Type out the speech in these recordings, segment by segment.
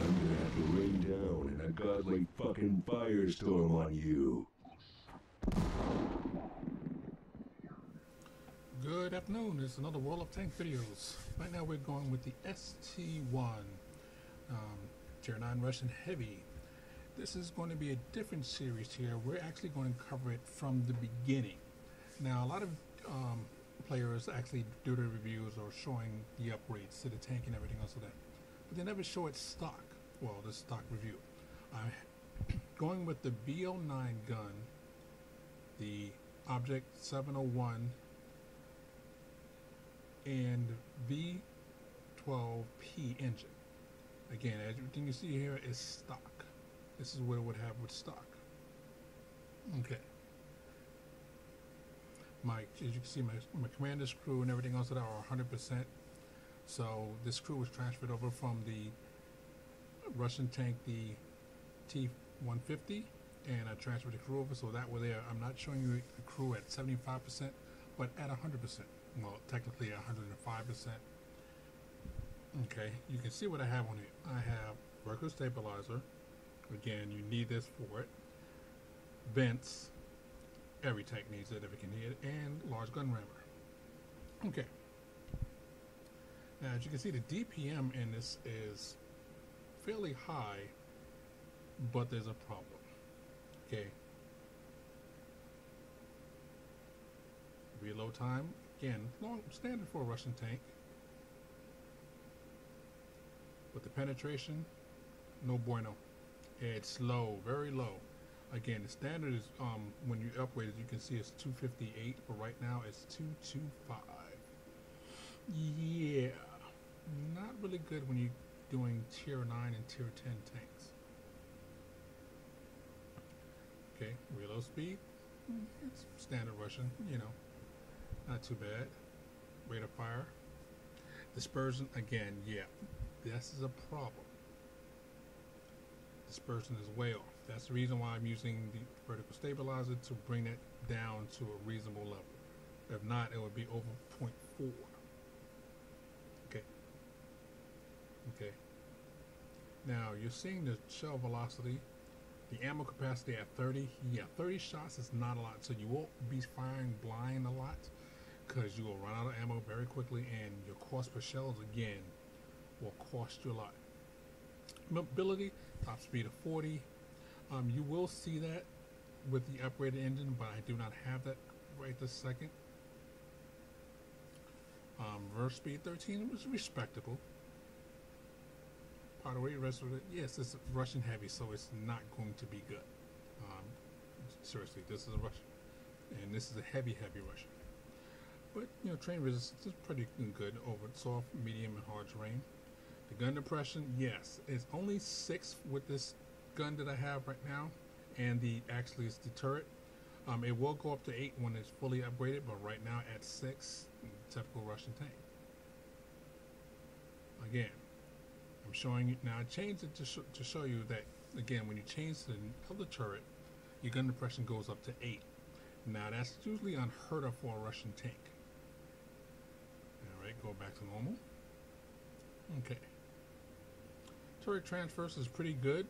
I'm gonna have to rain down in a godly fucking firestorm on you. Good afternoon. This is another World of Tank videos. Right now we're going with the ST1 Tier 9 Russian Heavy. This is going to be a different series here. We're actually going to cover it from the beginning. Now a lot of players actually do their reviews or showing the upgrades to the tank and everything else of that, but they never show it stock. Well, the stock review. I'm going with the B09 gun, the Object 701 and V12P engine. Again, everything you see here is stock. This is what it would have with stock. Okay. As you can see, my commander's crew and everything else that are 100%. So this crew was transferred over from the Russian tank, the T-150, and I transferred the crew over. So that way there, I'm not showing you the crew at 75%, but at 100%. Well, technically 105%. Okay, you can see what I have on it. I have vertical stabilizer. Again, you need this for it. Vents. Every tank needs it if it can hit it. And large gun rammer. Okay. Now, as you can see, the DPM in this is fairly high, but there's a problem. Okay. Reload time. Again, long standard for a Russian tank. But the penetration, no bueno. It's low, very low. Again, the standard is when you upgrade it, you can see it's 258, but right now it's 225. Yeah, not really good when you're doing tier 9 and tier 10 tanks. Okay, reload speed. It's standard Russian, you know. Not too bad. Rate of fire. Dispersion, again, yeah. This is a problem. Dispersion is way off. That's the reason why I'm using the vertical stabilizer to bring it down to a reasonable level. If not, it would be over 0.4. Okay. Okay. Now, you're seeing the shell velocity. The ammo capacity at 30. Yeah, 30 shots is not a lot. So you won't be firing blind a lot, because you will run out of ammo very quickly, and your cost per shells again will cost you a lot. Mobility, top speed of 40. You will see that with the upgraded engine, but I do not have that right this second. Reverse speed 13 was respectable. Powder weight, rest of it, yes, it's Russian heavy, so it's not going to be good. Seriously, this is a Russian, and this is a heavy Russian. But, you know, train resistance is pretty good over soft, medium, and hard terrain. The gun depression, yes, it's only 6 with this gun that I have right now, and actually it's the turret. It will go up to 8 when it's fully upgraded, but right now at 6, typical Russian tank. Again, I'm showing you now. I changed it to show you that again, when you change to the other turret, your gun depression goes up to 8. Now that's usually unheard of for a Russian tank. Alright, go back to normal. Okay. Turret transfers is pretty good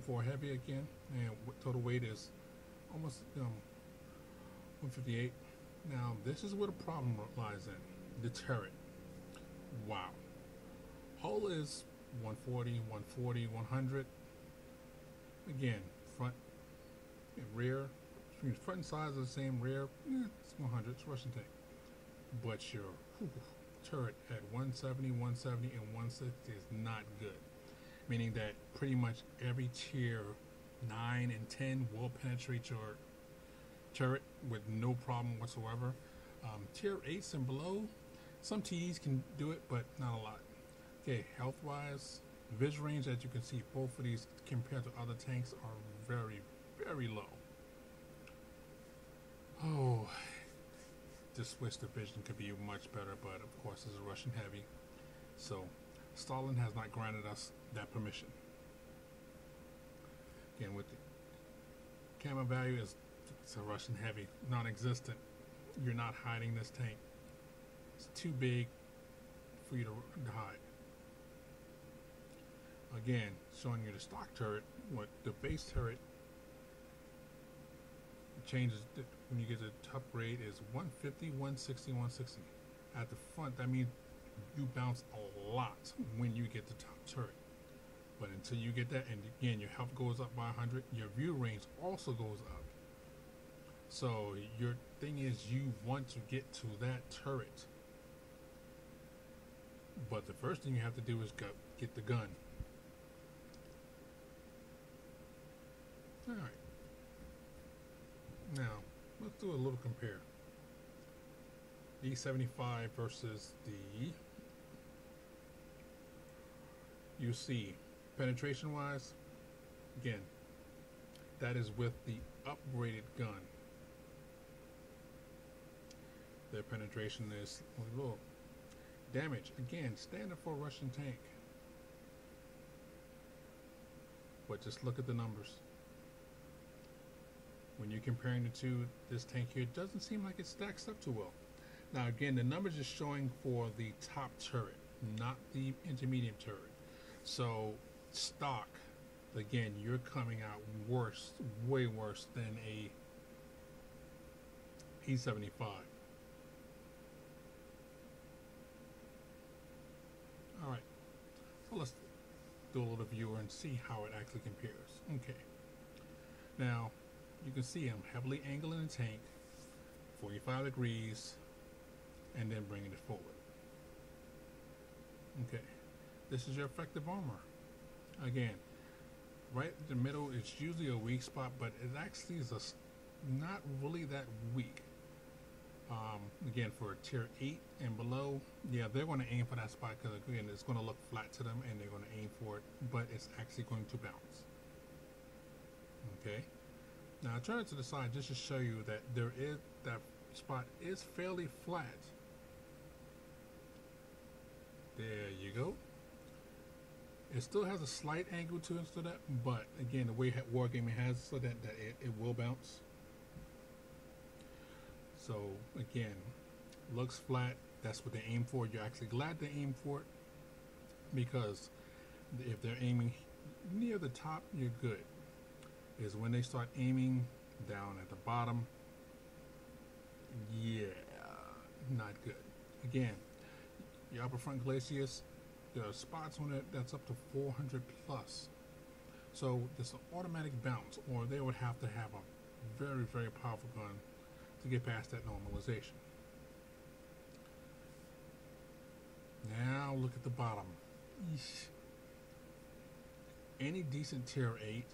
for heavy again, and total weight is almost 158. Now this is where the problem lies in. The turret. Wow. Hull is 140, 140, 100. Again, front and rear. Front and sides are the same. Rear, it's 100. It's Russian tank. But your turret at 170, 170, and 160 is not good. Meaning that pretty much every tier 9 and 10 will penetrate your turret with no problem whatsoever. Tier 8s and below, some TEs can do it, but not a lot. Okay, health-wise, vis range, as you can see, both of these compared to other tanks are very, very low. Oh, this switch to vision could be much better, but of course it's a Russian heavy, so Stalin has not granted us that permission. Again, with the camera value, it's a Russian heavy, non-existent. You're not hiding this tank. It's too big for you to hide. again, showing you the stock turret, what the base turret changes when you get to the top grade is 150, 160, 160. At the front, that means you bounce a lot when you get the top turret. But until you get that, and again, your health goes up by 100, your view range also goes up. So your thing is, you want to get to that turret. But the first thing you have to do is get the gun. Alright. Now, let's do a little compare. E75 versus the UC. Penetration wise, again, that is with the upgraded gun. Their penetration is low. Damage, again, standard for a Russian tank. But just look at the numbers. When you're comparing the two, this tank here doesn't seem like it stacks up too well. Now again, the numbers are showing for the top turret, not the intermediate turret. So stock, again, you're coming out worse, way worse than a E75. Alright, so let's do a little viewer and see how it actually compares. Okay, now you can see I'm heavily angling the tank 45 degrees and then bringing it forward. Okay, this is your effective armor. Again, right in the middle is usually a weak spot, but it actually is not really that weak. Again, for tier 8 and below, yeah, they're going to aim for that spot because again, it's going to look flat to them and they're going to aim for it, but it's actually going to bounce. Okay, now I turn it to the side just to show you that that spot is fairly flat. There you go. It still has a slight angle to it, so that, but again, the way Wargaming has so that it will bounce. So again, looks flat. That's what they aim for. You're actually glad they aim for it, because if they're aiming near the top, you're good. Is when they start aiming down at the bottom, yeah, not good. Again, your upper front glacis, there are spots on it that's up to 400 plus. So there's an automatic bounce, or they would have to have a very, very powerful gun to get past that normalization. Now look at the bottom. Eesh. Any decent tier 8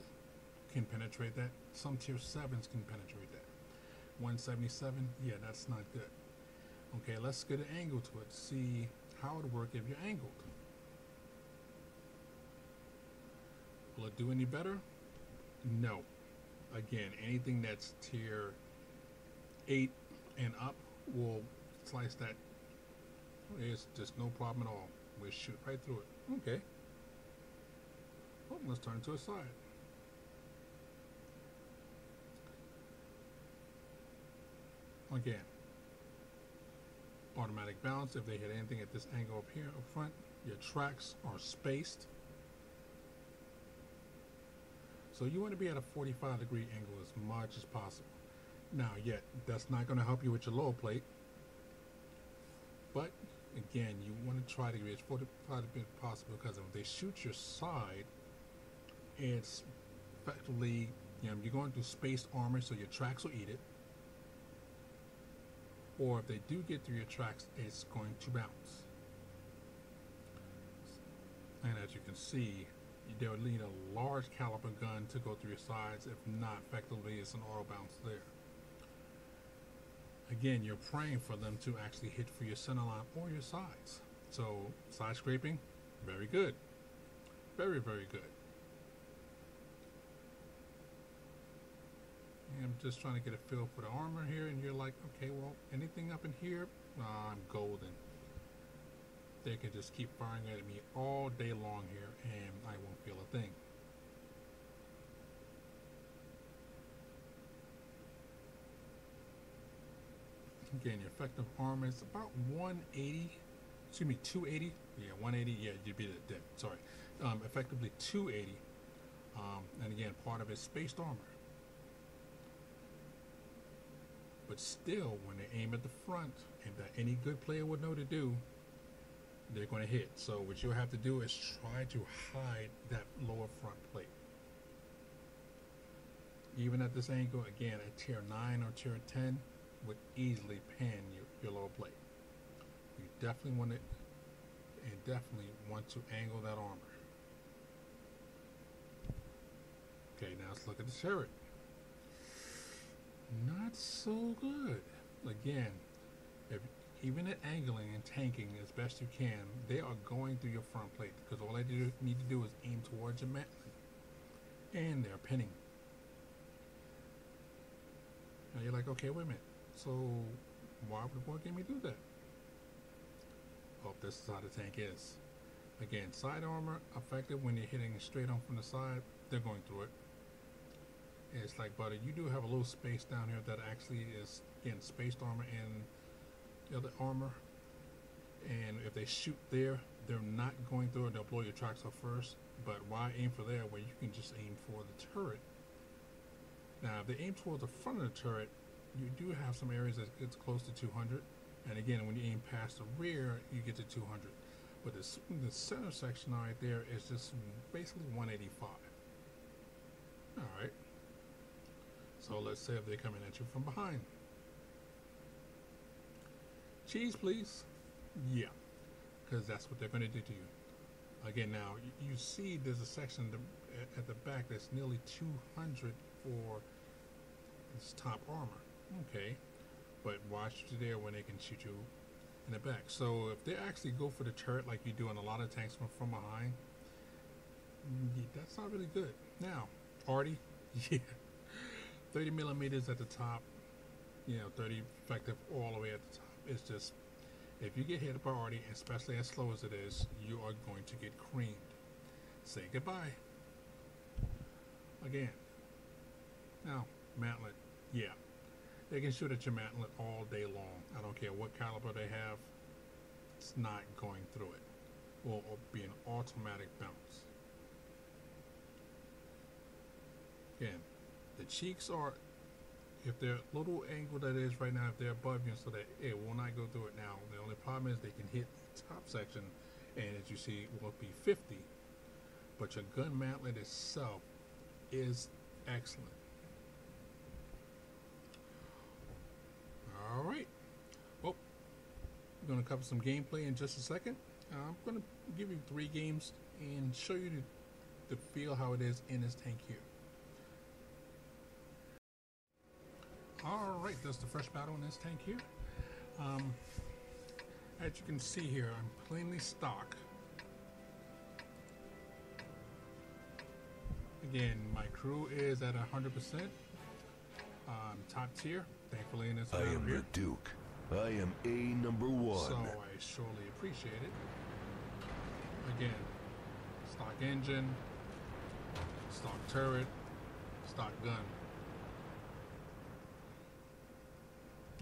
can penetrate that. Some tier 7s can penetrate that. 177, yeah, that's not good. Okay, let's get an angle to it. See how it would work if you're angled. Will it do any better? No. Again, anything that's tier 8 and up will slice that. It's just no problem at all. We'll shoot right through it. Okay. Oh, let's turn to a side. Again, automatic balance. If they hit anything at this angle up here up front, your tracks are spaced. So you want to be at a 45-degree angle as much as possible. Now, yet, that's not going to help you with your lower plate. But, again, you want to try to be as 45 as possible, because if they shoot your side, it's effectively, you're going through spaced armor, so your tracks will eat it. Or if they do get through your tracks, it's going to bounce. And as you can see, they would need a large caliber gun to go through your sides. If not, effectively, it's an auto bounce there. Again, you're praying for them to actually hit for your center line or your sides. So, side scraping, very good. Very, very good. And I'm just trying to get a feel for the armor here, and you're like, okay, well, anything up in here, I'm golden. They can just keep firing at me all day long here, and I won't feel a thing. Again, your effective armor is about 180, excuse me, 280. Yeah, 180, yeah, you'd be dead. Sorry. effectively 280. And again, part of it's spaced armor. But still, when they aim at the front, and that any good player would know to do, they're going to hit. So what you have to do is try to hide that lower front plate. Even at this angle, again, at tier 9 or tier 10, would easily pan your lower plate. You definitely want to angle that armor. Okay, now let's look at the turret. Not so good. Again, even at angling and tanking as best you can, they are going through your front plate because all they need to do is aim towards your mantlet, and they're pinning. Now you're like, okay, wait a minute. So why would the board game me do that? Oh, this is how the tank is. Again, side armor effective when you're hitting straight on from the side. They're going through it. It's like butter. You do have a little space down here that actually is, again, spaced armor and the other armor. And if they shoot there, they're not going through it. They'll blow your tracks off first. But why aim for there where you can just aim for the turret? Now, if they aim towards the front of the turret, you do have some areas that gets close to 200. And again, when you aim past the rear, you get to 200. But the center section right there is just basically 185. All right. So let's say if they're coming at you from behind. Cheese, please. Yeah, because that's what they're going to do to you. Again, now you see there's a section at the back that's nearly 200 for this top armor. Okay, but watch you there when they can shoot you in the back. So if they actually go for the turret like you do in a lot of tanks from behind, that's not really good. Now, Arty, yeah. 30 millimeters at the top, 30 effective all the way at the top. It's just, if you get hit by Arty, especially as slow as it is, you are going to get creamed. Say goodbye. Again. Now, mantlet, yeah. They can shoot at your mantlet all day long. I don't care what caliber they have. It's not going through it. Or be an automatic bounce. Again. The cheeks are, if they're a little angle that is right now, if they're above you, so that it will not go through it now. The only problem is they can hit the top section, and as you see, it will be 50. But your gun mantlet itself is excellent. All right. Well, we're going to cover some gameplay in just a second. I'm going to give you 3 games and show you the feel how it is in this tank here. Alright, that's the first battle in this tank here. As you can see here, I'm plainly stock. Again, my crew is at 100%. Top tier, thankfully in this battle I am here. the Duke. I am A number 1. So I surely appreciate it. Again, stock engine, stock turret, stock gun.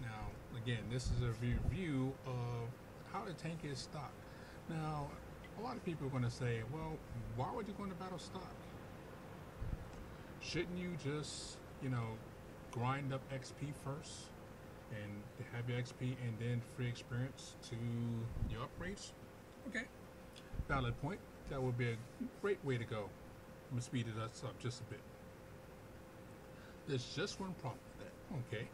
Now, again, this is a review of how the tank is stocked. Now, a lot of people are going to say, well, why would you go into battle stock? Shouldn't you just, grind up XP first and have your XP and then free experience to your upgrades? Okay, valid point. That would be a great way to go. I'm going to speed it up just a bit. There's just one problem with that, okay?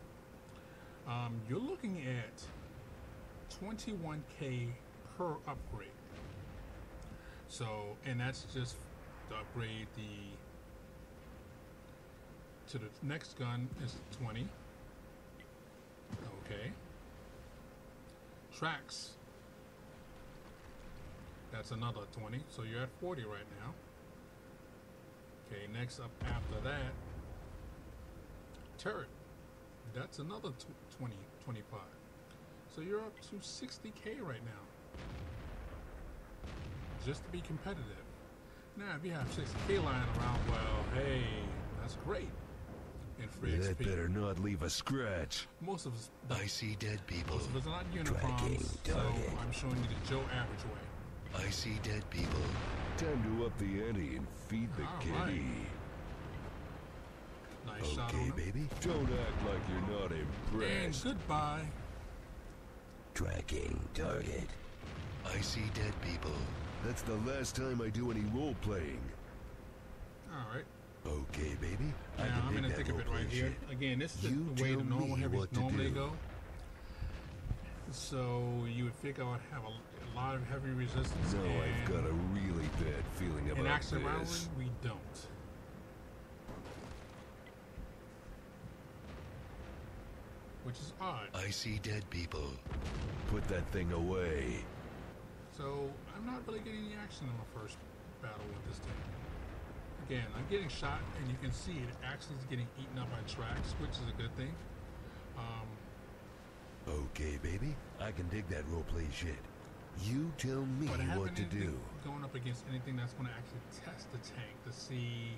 You're looking at 21K per upgrade. So, and that's just to upgrade to the next gun is 20. Okay. Tracks. That's another 20. So you're at 40 right now. Okay, next up after that, turret. That's another 20, 25. So you're up to 60K right now. Just to be competitive. Now, if you have 60K lying around, well, hey, that's great. And free That XP. better not leave a scratch. Most of us, I see dead people. most of us are not Tracking unicorns, so target. I'm showing you the Joe average way. I see dead people. Time to up the ante and feed the All right. kitty. Nice shot on Okay, him. baby. Don't act like you're not And impressed. goodbye. Tracking target. I see dead people. That's the last time I do any role playing. All right. Okay, baby. I Now can I'm in dig the that thick of it role right play here. shit. Again, this is You the way tell the normal me heavies what to normally do. go. So you would think I would have a lot of heavy resistance. No, and I've got a really bad feeling in about actuality, this. we don't. Which is odd. I see dead people. Put that thing away. So I'm not really getting any action in my first battle with this thing. Again, I'm getting shot, and you can see it actually is getting eaten up by tracks, which is a good thing. Okay, baby. I can dig that roleplay shit. You tell me But I haven't what to do. going up against anything that's going to actually test the tank to see,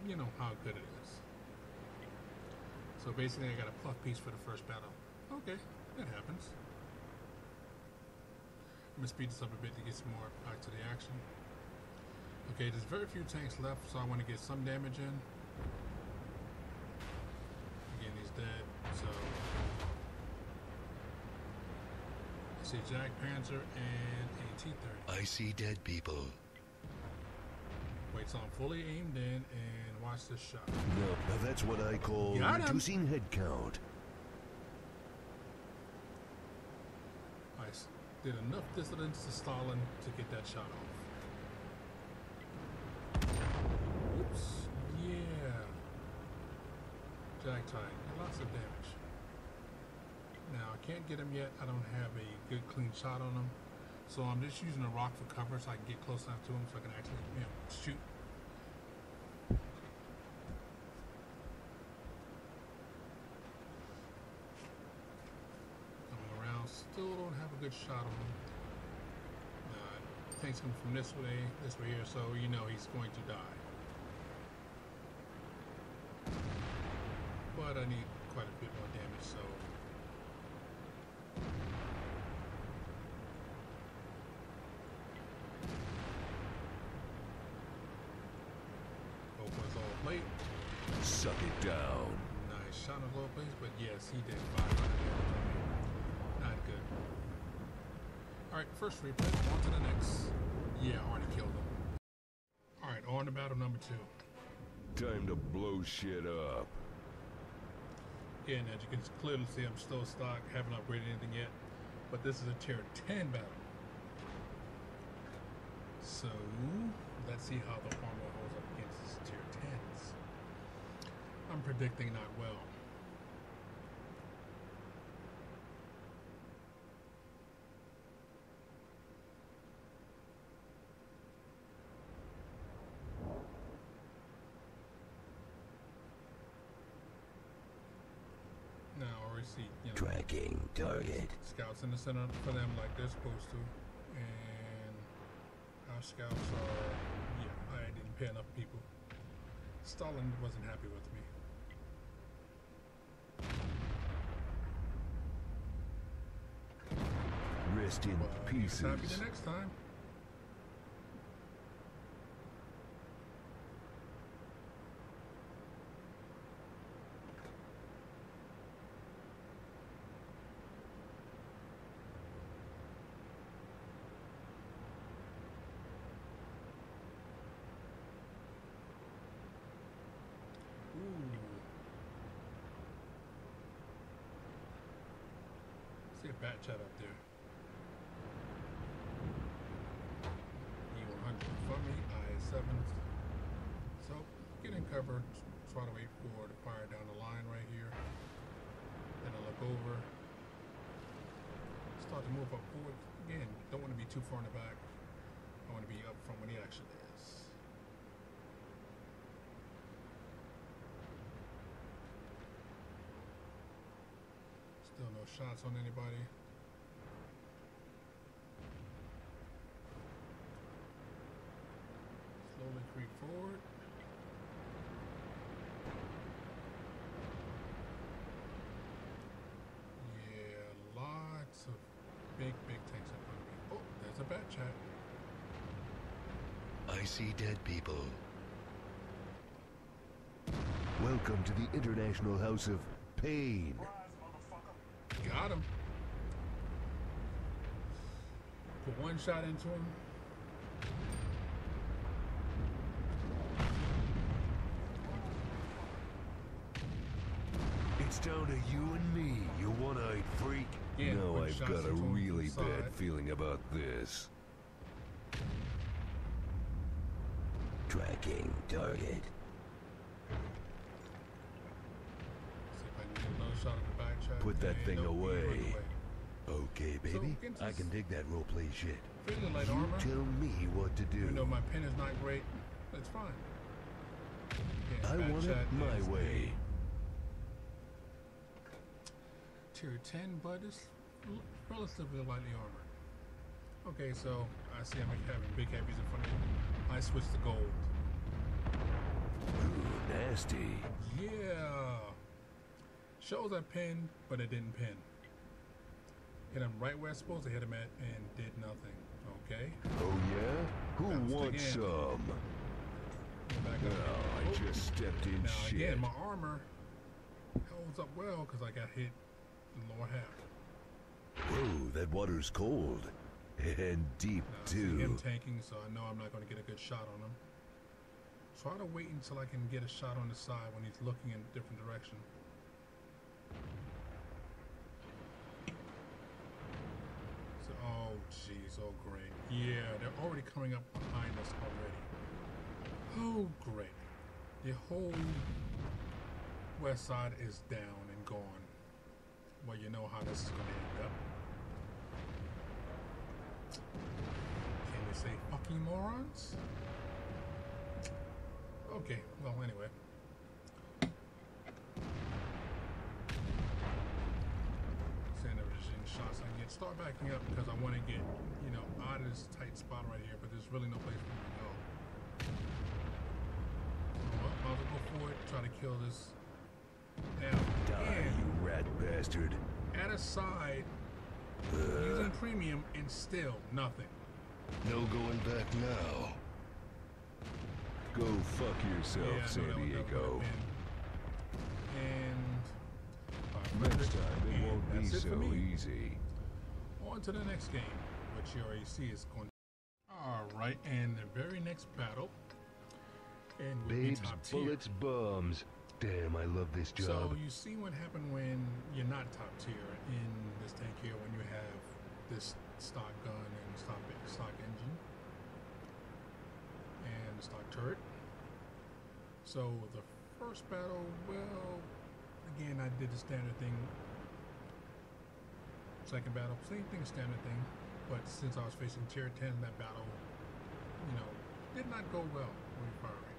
you know, how good it is. So basically, I got a puff piece for the first battle. Okay, that happens. I'm gonna speed this up a bit to get some more back to the action. Okay, there's very few tanks left, so I want to get some damage in. Again, he's dead, so I see Jag Panzer and a T-30. I see dead people. Wait till I'm fully aimed in and watch this shot. No, now that's what I call Got him. reducing head count. I did enough distance to Stalin to get that shot off. Oops. Yeah. Jag tight. Lots of damage. Now, I can't get him yet. I don't have a good clean shot on him. So I'm just using a rock for cover so I can get close enough to him so I can actually, you know, shoot. Coming around, still don't have a good shot on him. Tank's coming from this way here, so you know he's going to die. But I need quite a bit more damage, so opens all plate. Suck it down. Nice shot on low place, but yes, he did 500 damage on me. Not good. Alright, first replay, on to the next. Yeah, already killed him. Alright, on to battle number 2. Time to blow shit up. Again, as you can clearly see, I'm still stock, haven't upgraded anything yet. But this is a tier 10 battle. So, let's see how the armor holds up against this tier 10s. I'm predicting not well. Now, I already see, you know, Tracking target. scouts in the center for them like they're supposed to. And our scouts are, yeah, I didn't pay enough people. Stalin wasn't happy with me. Rest in But he was happy pieces. the next time. Ooh. See a bat chat up there. E100 from me, IS-7s. So, get in cover, try to wait for the fire down the line right here. Then I look over. Start to move up forward. Again, don't want to be too far in the back. I want to be up front when the action is. Still no shots on anybody. Slowly creep forward. Yeah, lots of big tanks in front of me. Oh, there's a bat chat. I see dead people. Welcome to the International House of Pain. Got him. Put one shot into him. It's down to you and me, you one-eyed freak. Yeah, now quick I've shots got a into him really from the bad side. feeling about this. Tracking target. See if I can get another shot in the back chat. Put that And thing nope, he away. ran Okay, baby. against I this- can dig that roleplay shit. Fairly light You armor. tell me what to do. Even though my pen is not great, it's fine. Yeah, I back want chat it my is way. Tier 10, but it's relatively lightly armored. Okay, so I see I'm having big heavies in front of me. I switched to gold. Ooh, nasty. Yeah. Shows I pinned, but it didn't pin. Hit him right where I was supposed to hit him at and did nothing. Okay. Oh yeah? Who Bounced wants again. some? Go back up. Oh, I just stepped in Now shit. again, my armor holds up well because I got hit the lower half. Whoa, that water's cold. And deep, Now, I see him too. tanking, so I know I'm not going to get a good shot on him. Try to wait until I can get a shot on the side when he's looking in a different direction. So, oh, jeez, oh, great. Yeah, they're already coming up behind us already. Oh, great. The whole west side is down and gone. Well, you know how this is going to end up. Can we say fucking morons? Okay, well, anyway. Send everything shots I can get. Start backing up because I want to get, you know, out of this tight spot right here, but there's really no place for me to go. Well, I'll go for it, try to kill this. Now, Die, again, you rat bastard. at a side, using premium, and still nothing. No going back now. Go fuck yourself, Yeah, I know San that would Diego. have been. And Next time, it and won't be that's it so for me. easy. On to the next game, which you already see is going. Alright, and the very next battle. And we'll be Babes, top tier. bullets, bombs. Damn, I love this So job. you see what happened when you're not top tier in this tank here, when you have this stock gun and stock engine and stock turret. So the first battle, well, again, I did the standard thing. Second battle, same thing, standard thing. But since I was facing tier 10, that battle, you know, did not go well with firing.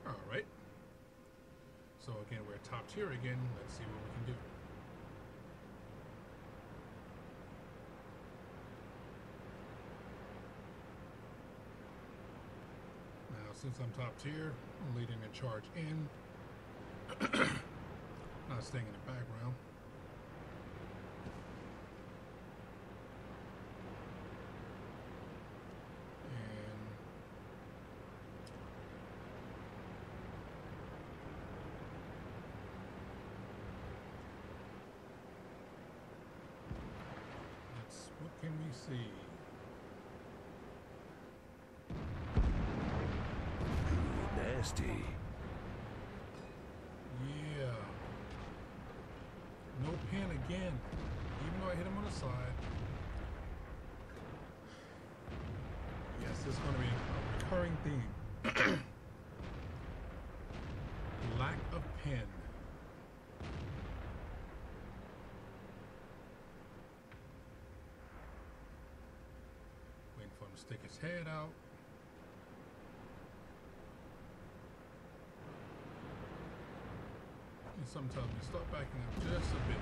Alright. So again, we're top tier again. Let's see what we can do. Now, since I'm top tier, I'm leading the charge in. Not staying in the background. And what can we see? Ooh, nasty. Yeah. No pin again. Even though I hit him on the side. Yes, this is going to be a recurring theme. Lack of pin. Waiting for him to stick his head out. And something tells me start backing up just a bit.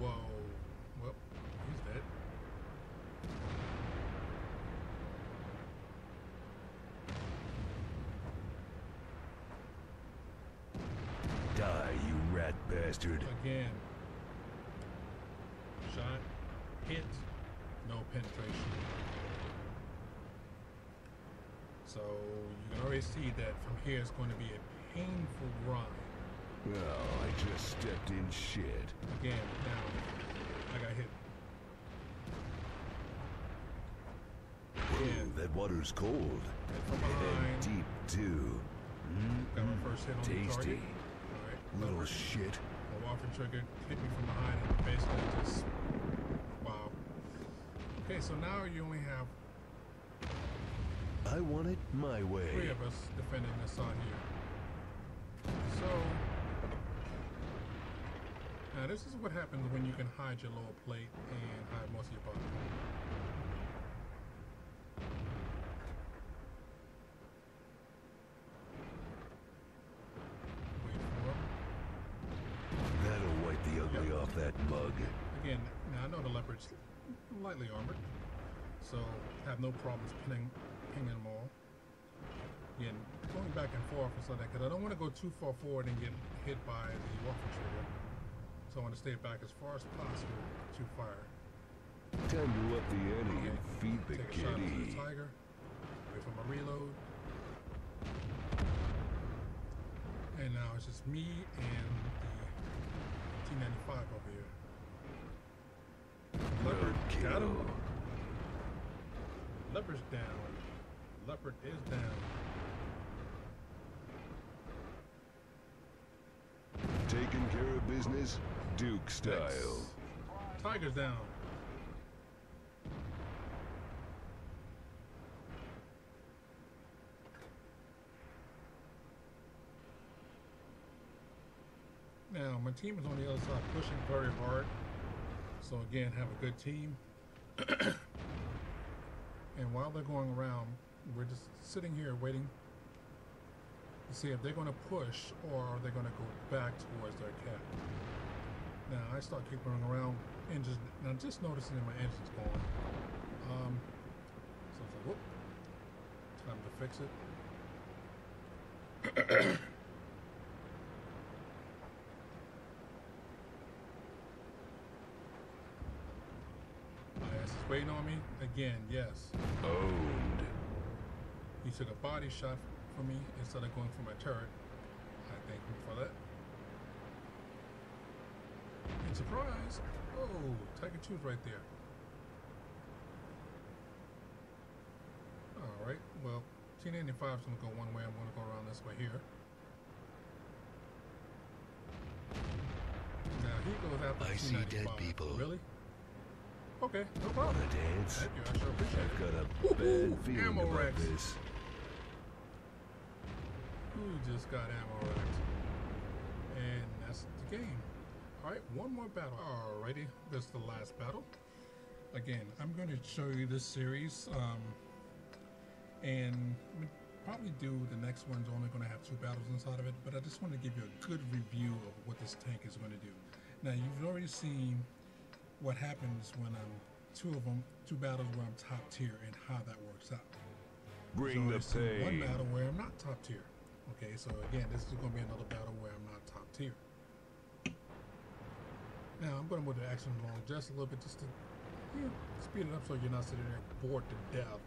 Whoa. Well, he's dead. Die, you rat fat bastard. Again. Shot. Hit. No penetration. So you can already see that from here it's going to be a painful run. Oh, I just stepped in shit. Again, now I got hit. Whoa, that water's cold. Hit from And behind. deep, too. Got my first hit on the Tasty. target. Alright. Little shit. A water trigger hit me from behind and basically just wow. Okay, so now you only have I want it my three way. of us defending this on here. So now this is what happens when you can hide your lower plate and hide most of your body. Wait for him. That'll wipe the ugly off that mug. Again, now I know the leopard's lightly armored, so have no problems pinging them all. Again, going back and forth and stuff like that, because I don't want to go too far forward and get hit by the waffle trigger. So I want to stay back as far as possible to fire. Time to up the ante and feed the Take a shot into the kitty. tiger. Wait for my reload. And now it's just me and the T-95 over here. Leopard got him. Roadkill. Leopard's down. Leopard is down. Taking care of business, Duke style. Tiger's down. Now, my team is on the other side pushing very hard. So again, have a good team. And while they're going around, we're just sitting here waiting to see if they're going to push or are they going to go back towards their cap. Now I start keeping around and just noticing that my engine's going. So it's like, whoop, time to fix it. My ass is waiting on me again. Yes, Owned. he took a body shot for me instead of going for my turret. I thank him for that. And surprise! Oh, Tiger 2's right there. Alright, well, T-95's gonna go one way, I'm gonna go around this way here. Now he goes after I see T-95. dead people. Really? Okay, no problem. Wanna dance? Thank you, I sure appreciate I've it. got a Woohoo! bad feeling Ammo about Rex. this. Who just got ammo racked? And that's the game. Alright, one more battle. Alrighty, this is the last battle. Again, I'm going to show you this series. And we'll probably do the next one's only going to have 2 battles inside of it. But I just want to give you a good review of what this tank is going to do. Now, you've already seen what happens when I'm 2 battles where I'm top tier and how that works out. Bring the So I've seen one pain. battle where I'm not top tier. Okay, so again, this is going to be another battle where I'm not top tier. Now, I'm going to move the action along just a little bit, just to speed it up so you're not sitting there bored to death.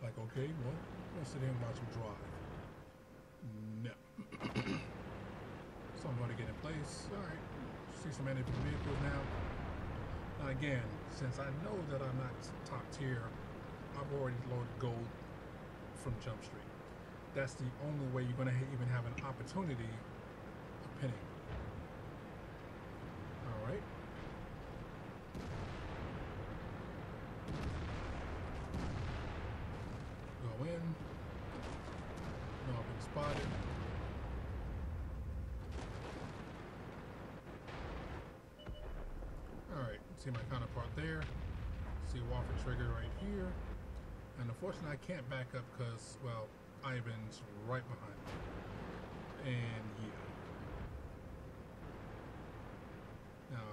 Like, okay, well, I'm going to sit here and watch him drive. No. So I'm going to get in place. All right, see some enemy vehicles now. Now again, since I know that I'm not top tier, I've already loaded gold from Jump Street. That's the only way you're going to even have an opportunity of pinning. Alright. Go in. No, I've been spotted. Alright, see my counterpart there. See a waffle trigger right here. And unfortunately I can't back up because, well, Ivan's right behind me. And yeah. Now,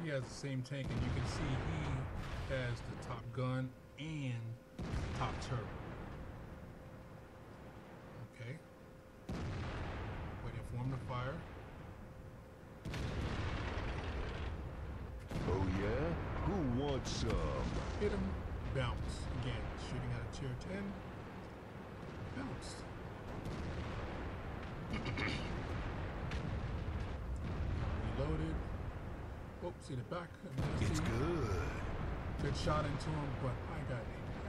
he has the same tank, and you can see he has the top gun and the top turret. Okay. Waiting for him to fire. some. Hit him, bounce. Again, shooting at a tier 10. Bounced. Reloaded. Oh, see the back. It's good. Good shot into him, but I got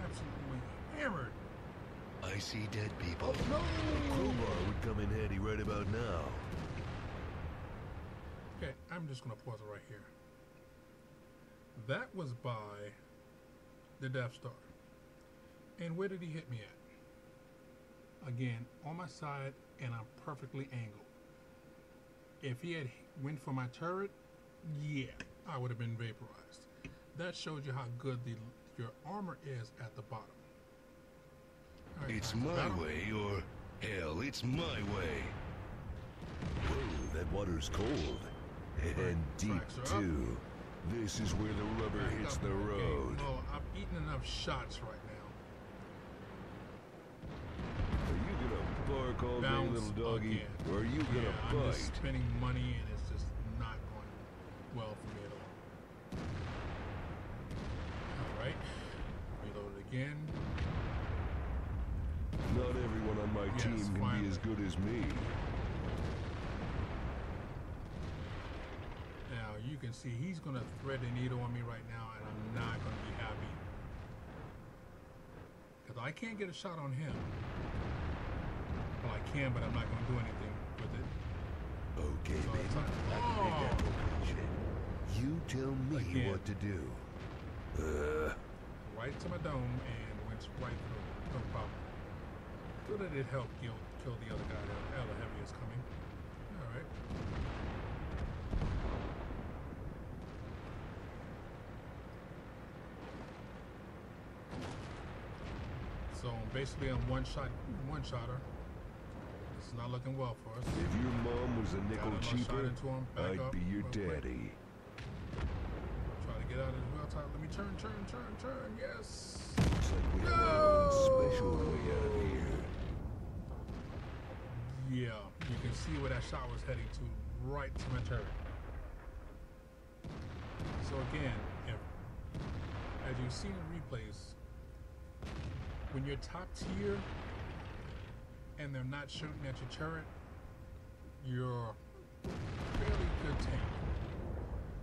absolutely hammered. I see dead people. Oh, no! A crowbar would come in handy right about now. Okay, I'm just going to pause it right here. That was by the Death Star. And where did he hit me at? Again, on my side, and I'm perfectly angled. If he had went for my turret, yeah, I would have been vaporized. That shows you how good your armor is at the bottom. Right, It's my way, or hell, it's my way. Whoa, that water's cold. And deep, too. This is where the rubber hits the road. Well, I'm eating enough shots right now. Are you gonna bark all day, little doggy? Again. Or are you gonna I'm bite? just spending money and it's just not going well for me at all. Alright. Reload it again. Not everyone on my team can be as good as me. Now you can see he's gonna thread the needle on me right now, and I'm not gonna be happy. Because I can't get a shot on him. Well, I can, but I'm not gonna do anything with it. Okay, So baby. it's like, I can make that location. You tell me Again. what to do. Right to my dome and went right through. No problem. Good that it helped kill the other guy. The other heavy is coming. Alright. So basically I'm one-shotter. This is not looking well for us. If your mom was a nickel Got another shot cheaper, into him. Back I'd up be your real quick. daddy. Try to get out of the wheel time. Let me turn. Yes. Looks like we have our own special way out of here. Yeah, you can see where that shot was heading to, right to my turret. So again, as you've seen in replays, when you're top tier and they're not shooting at your turret, you're fairly good tank.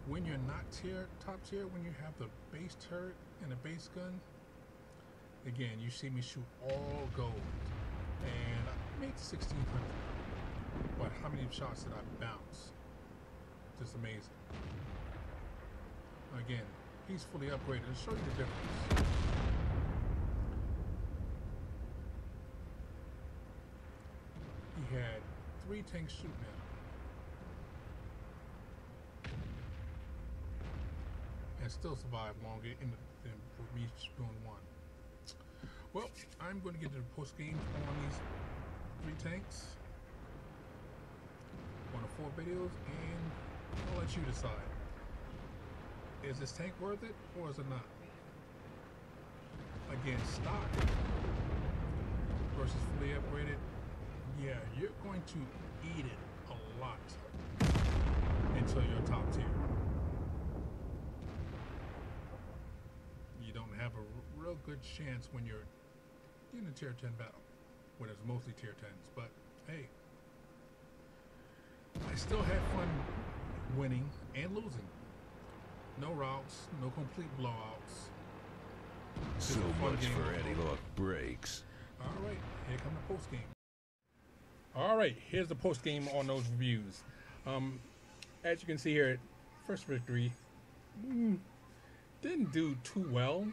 When you're not top tier, when you have the base turret and a base gun, again, you see me shoot all gold, and I made 1,600. But how many shots did I bounce? Just amazing. Again, he's fully upgraded. To show you the difference. He had 3 tanks shooting at him. And still survived longer than me doing one. Well, I'm going to get to the post game on these 3 tanks. One of 4 videos, and I'll let you decide. Is this tank worth it, or is it not? Again, stock versus fully upgraded. Yeah, you're going to eat it a lot until you're top tier. You don't have a real good chance when you're in a tier 10 battle, when it's mostly tier 10s. But hey, I still had fun winning and losing. No routes, no complete blowouts. So much for anti-lock brakes. Alright, here come the post game. Alright, here's the post game on those reviews. As you can see here, first victory didn't do too well.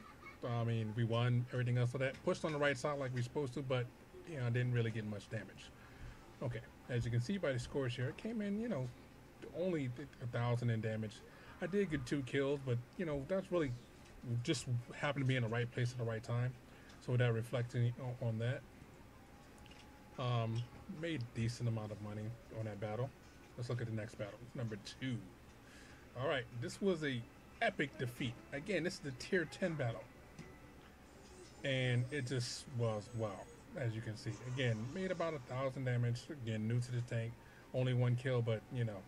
I mean, we won, everything else of that. Pushed on the right side like we were supposed to, but you know, didn't really get much damage. Okay, as you can see by the scores here, it came in, you know, only 1,000 in damage. I did get 2 kills, but you know, that's really just happened to be in the right place at the right time. So that reflecting on that. Made a decent amount of money on that battle. Let's look at the next battle, number 2. All right, this was a epic defeat. Again, this is the tier 10 battle. And it just was wow, as you can see. Again, made about 1,000 damage. Again, new to the tank. Only 1 kill, but you know,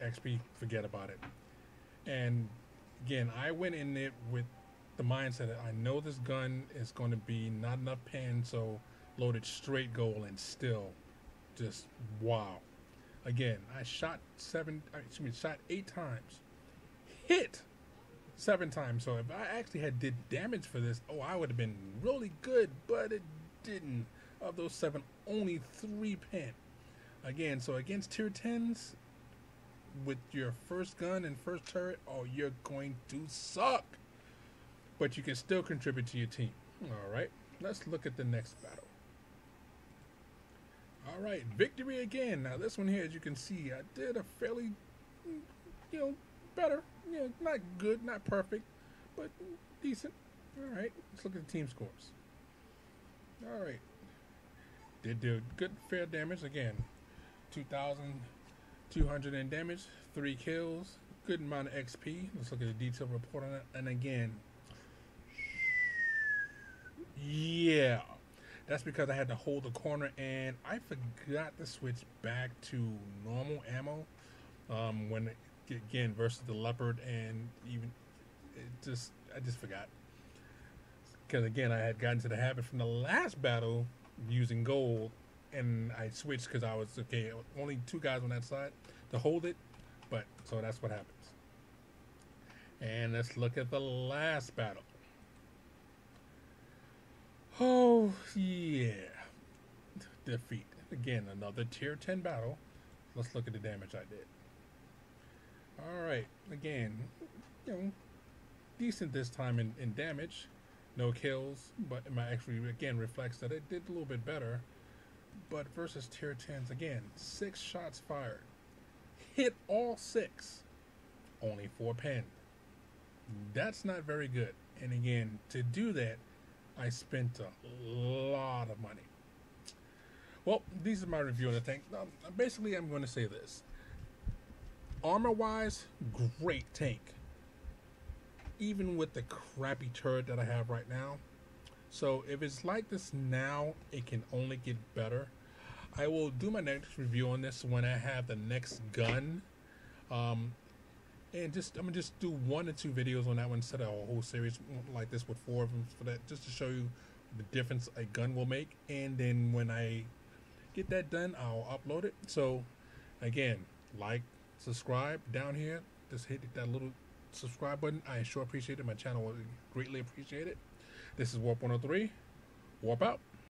XP, forget about it. And again, I went in it with the mindset that I know this gun is going to be not enough pen, so loaded straight gold and still just wow. Again, I shot shot 8 times, hit 7 times. So if I actually had did damage for this, oh, I would have been really good, but it didn't. Of those 7, only 3 pen. Again, so against tier 10s, with your first gun and first turret, oh, you're going to suck. But you can still contribute to your team. Alright, let's look at the next battle. Alright, victory again. Now this one here, as you can see, I did a fairly, better. Not good, not perfect, but decent. Alright, let's look at the team scores. Alright. Did do good, fair damage. Again, 2,200 in damage, 3 kills, good amount of XP. Let's look at the detailed report on it. And again, yeah, that's because I had to hold the corner and I forgot to switch back to normal ammo when again versus the leopard, and even I just forgot, because again I had gotten to the habit from the last battle using gold, and I switched because I was okay. Only 2 guys on that side to hold it, but so that's what happens. And let's look at the last battle. Oh yeah, defeat again, another tier 10 battle. Let's look at the damage I did. All right, again, decent this time in damage. No kills, but it might actually, again, reflects that it did a little bit better. But versus tier 10s, again, 6 shots fired. Hit all 6. Only 4 pen. That's not very good. And again, to do that, I spent a lot of money. Well, these are my review on the tank. Basically, I'm going to say this. Armor-wise, great tank. Even with the crappy turret that I have right now. So if it's like this now, it can only get better. I will do my next review on this when I have the next gun. And I'm gonna just do 1 or 2 videos on that one instead of a whole series like this with 4 of them for that, just to show you the difference a gun will make. And then when I get that done, I'll upload it. So again, like, subscribe down here. Just hit that little subscribe button. I sure appreciate it. My channel will greatly appreciate it. This is Warp 103. Warp out.